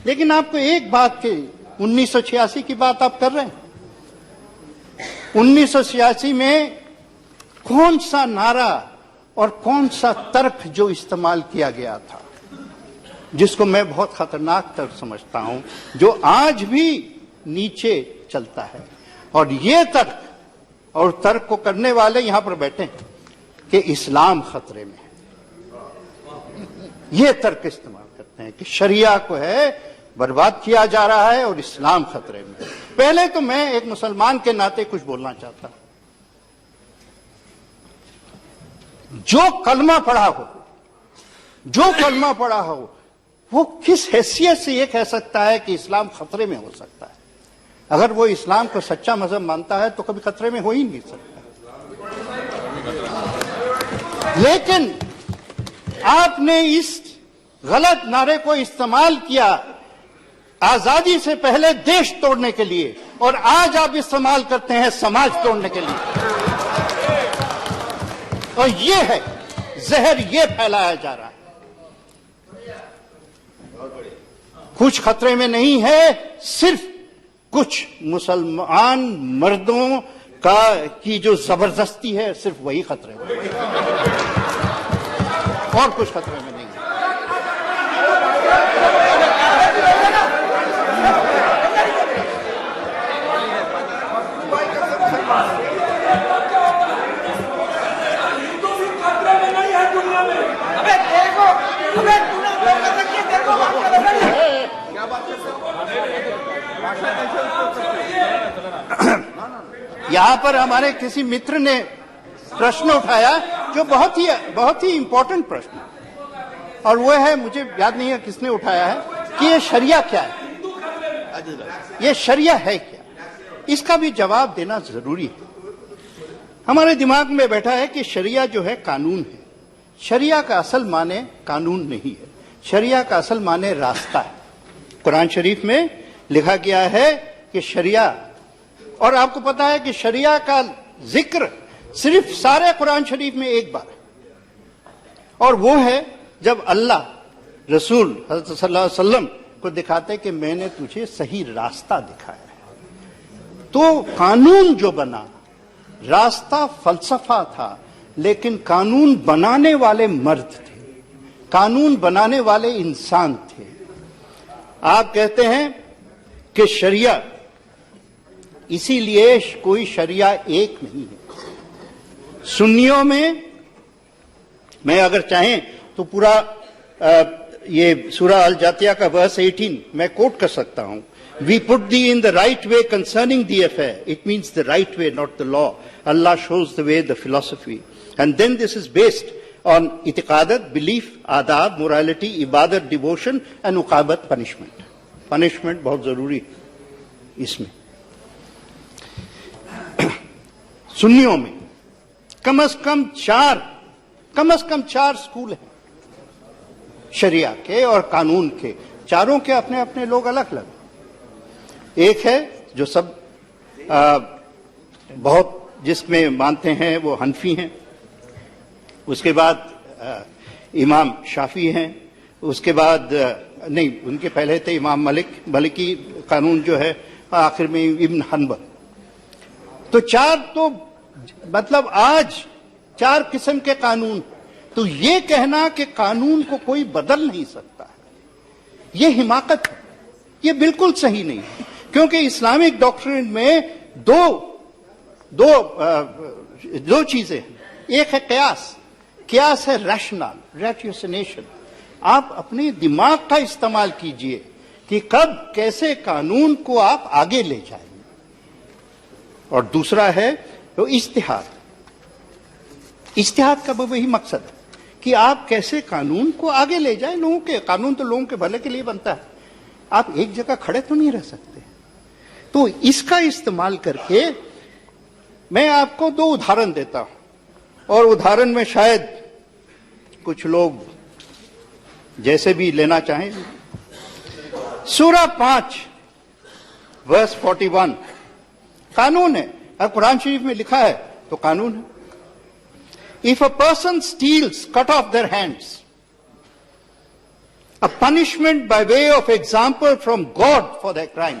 لیکن آپ کو ایک بات کہ 1986 کی بات آپ کر رہے ہیں. 1986 میں کون سا نعرہ اور کون سا ترک جو استعمال کیا گیا تھا جس کو میں بہت خطرناک ترک سمجھتا ہوں, جو آج بھی نیچے چلتا ہے, اور یہ ترک اور ترک کو کرنے والے یہاں پر بیٹھے ہیں کہ اسلام خطرے میں ہے. یہ ترک استعمال کرتے ہیں کہ شریعہ کو ہے برباد کیا جا رہا ہے اور اسلام خطرے میں ہے. پہلے تو میں ایک مسلمان کے ناطے کچھ بولنا چاہتا ہوں. جو کلمہ پڑھا ہو وہ کس حیثیت سے یہ کہہ سکتا ہے کہ اسلام خطرے میں ہو سکتا ہے؟ اگر وہ اسلام کو سچا مذہب مانتا ہے تو کبھی خطرے میں ہو ہی نہیں سکتا. لیکن آپ نے اس غلط نعرے کو استعمال کیا آزادی سے پہلے دیش توڑنے کے لیے, اور آج آپ استعمال کرتے ہیں سماج توڑنے کے لیے. اور یہ ہے زہر, یہ پھیلایا جا رہا ہے. کچھ خطرے میں نہیں ہے, صرف کچھ مسلمان مردوں کی جو زبردستی ہے صرف وہی خطرے میں, اور کچھ خطرے میں نہیں ہے. یہاں پر ہمارے کسی متر نے پرشن اٹھایا جو بہت ہی امپورٹنٹ پرشن ہے, اور وہ ہے, مجھے یاد نہیں ہے کس نے اٹھایا ہے, کہ یہ شریعہ کیا ہے, یہ شریعہ ہے کیا. اس کا بھی جواب دینا ضروری ہے. ہمارے دماغ میں بیٹھا ہے کہ شریعہ جو ہے قانون ہے. شریعہ کا اصل معنی قانون نہیں ہے, شریعہ کا اصل معنی راستہ ہے. قرآن شریف میں لکھا گیا ہے کہ شریعہ, اور آپ کو پتا ہے کہ شریعہ کا ذکر صرف سارے قرآن شریف میں ایک بار ہے, اور وہ ہے جب اللہ رسول حضرت صلی اللہ علیہ وسلم کو دکھاتے کہ میں نے تجھے صحیح راستہ دکھایا ہے. تو قانون جو بنا, راستہ فلسفہ تھا, لیکن قانون بنانے والے مرد تھے, قانون بنانے والے انسان تھے. آپ کہتے ہیں کہ شریعہ, اسی لیے کوئی شریعہ ایک نہیں ہے. سنیوں میں اگر چاہیں تو پورا یہ سورہ الجاتیہ کا ورس 18 میں کوٹ کر سکتا ہوں. We put thee in the right way concerning the affair. It means the right way, not the law. Allah shows the way, the philosophy. And then this is based on itiqadat, belief, adab, morality, ibadat, devotion, and uqabat, punishment. Punishment بہت ضروری ہے اس میں. سنیوں میں کم از کم چار school ہیں شریعہ کے اور قانون کے. چاروں کے اپنے اپنے لوگ الگ الگ. ایک ہے جو سب بہت جس میں مانتے ہیں وہ حنفی ہیں, اس کے بعد امام شافعی ہیں, اس کے بعد نہیں, ان کے پہلے تھے امام مالکی قانون جو ہے, آخر میں ابن حنبل. تو چار, تو مطلب آج چار قسم کے قانون. تو یہ کہنا کہ قانون کو کوئی بدل نہیں سکتا ہے, یہ حماقت ہے, یہ بالکل صحیح نہیں ہے. کیونکہ اسلامک ڈاکٹرن میں دو چیزیں ہیں. ایک ہے قیاس ہے ریشنل. آپ اپنے دماغ کا استعمال کیجئے کہ کب کیسے قانون کو آپ آگے لے جائیں. اور دوسرا ہے وہ اشتہاد کا وہی مقصد ہے کہ آپ کیسے قانون کو آگے لے جائیں. قانون تو لوگوں کے بھلے کے لیے بنتا ہے, آپ ایک جگہ کھڑے تو نہیں رہ سکتے. تو اس کا استعمال کر کے میں آپ کو دو ادھارن دیتا ہوں, اور ادھارن میں شاید کچھ لوگ جیسے بھی لینا چاہیں. سورہ 5 ورس 41 قانون ہے. اب قرآن شریف میں لکھا ہے تو قانون ہے. If a person steals, cut off their hands. a punishment by way of example from God for their crime,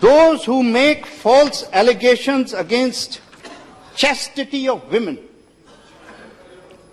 those who make false allegations against chastity of women,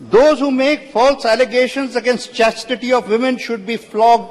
Those who make false allegations against chastity of women should be flogged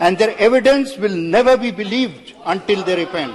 and their evidence will never be believed until they repent.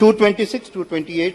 226, 228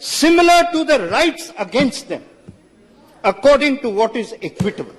similar to the rights against them according to what is equitable,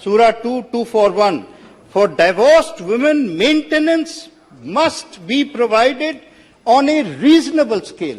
Surah 2:241, for divorced women, maintenance must be provided on a reasonable scale.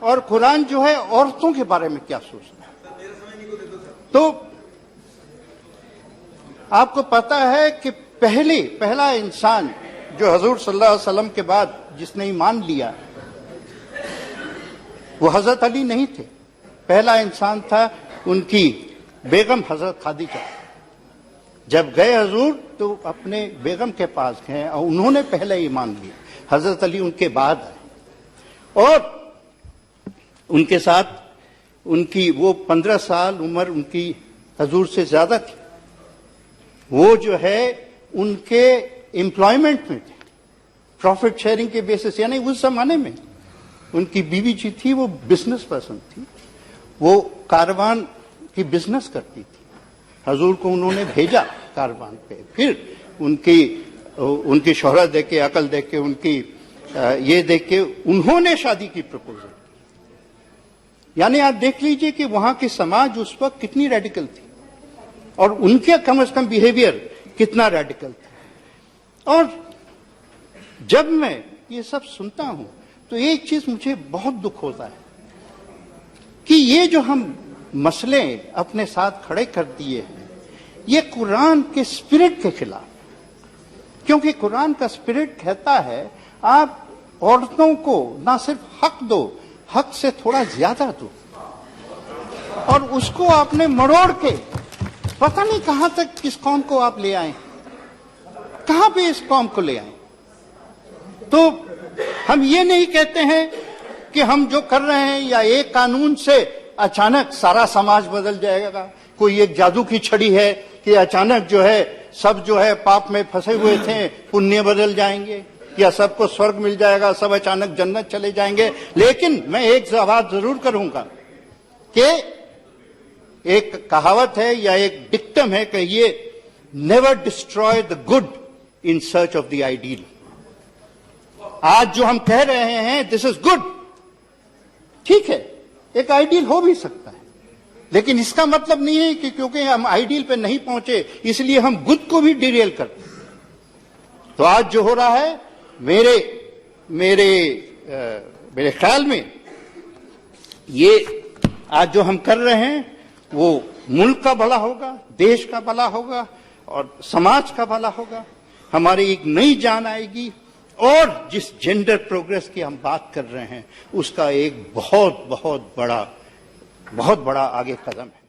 اور قرآن جو ہے عورتوں کے بارے میں کیا سوچتا ہے. تو آپ کو پتا ہے کہ پہلا انسان جو حضور صلی اللہ علیہ وسلم کے بعد جس نے ایمان لیا وہ حضرت علی نہیں تھے. پہلا انسان تھا ان کی بیگم حضرت خدیجہ. جب گئے حضور تو اپنے بیگم کے پاس گئے اور انہوں نے پہلے ایمان لیا. حضرت علی ان کے بعد آئے اور ان کے ساتھ ان کی وہ 15 سال عمر ان کی حضور سے زیادہ تھی. وہ جو ہے ان کے امپلائمنٹ میں تھے, پروفٹ شیئرنگ کے بیسس, یعنی اس زمانے میں ان کی بیوی جی تھی وہ بزنس پرسن تھی, وہ کاروان کی بزنس کرتی تھی. حضور کو انہوں نے بھیجا کاروان پہ, پھر ان کی شہرت دیکھ کے, عقل دیکھ کے, ان کی یہ دیکھ کے انہوں نے شادی کی پرپوزل. یعنی آپ دیکھ لیجئے کہ وہاں کی سماج اس وقت کتنی ریڈیکل تھی اور ان کے کم از کم بیہیویئر کتنا ریڈیکل تھا. اور جب میں یہ سب سنتا ہوں تو ایک چیز مجھے بہت دکھ ہوتا ہے کہ یہ جو ہم مسئلے اپنے ساتھ کھڑے کر دیے ہیں یہ قرآن کے اسپرٹ کے خلاف, کیونکہ قرآن کا اسپرٹ کہتا ہے آپ عورتوں کو نہ صرف حق دو, حق سے تھوڑا زیادہ دو, اور اس کو آپ نے مروڑ کے پتہ نہیں کہاں تک کس قوم کو آپ لے آئیں, کہاں پہ اس قوم کو لے آئیں. تو ہم یہ نہیں کہتے ہیں کہ ہم جو کر رہے ہیں یا ایک قانون سے اچانک سارا سماج بدل جائے گا, کوئی ایک جادو کی چھڑی ہے کہ اچانک جو ہے سب جو ہے پاپ میں پھنسے ہوئے تھے پنیہ بدل جائیں گے, یا سب کو سورگ مل جائے گا, سب اچانک جنت چلے جائیں گے. لیکن میں ایک بات ضرور کروں گا کہ ایک کہاوت ہے یا ایک ڈکٹم ہے کہ یہ never destroy the good in search of the ideal. آج جو ہم کہہ رہے ہیں دس از گڈ, ٹھیک ہے, ایک آئیڈیل ہو بھی سکتا ہے, لیکن اس کا مطلب نہیں ہے کہ کیونکہ ہم آئیڈیل پہ نہیں پہنچے اس لیے ہم گڈ کو بھی ڈیریل کرتے. تو آج جو ہو رہا ہے میرے خیال میں یہ آج جو ہم کر رہے ہیں وہ ملک کا بھلا ہوگا, دیش کا بھلا ہوگا اور سماج کا بھلا ہوگا. ہماری ایک نئی جان آئے گی اور جس جینڈر پروگریس کی ہم بات کر رہے ہیں اس کا ایک بہت بڑا آگے قدم ہے.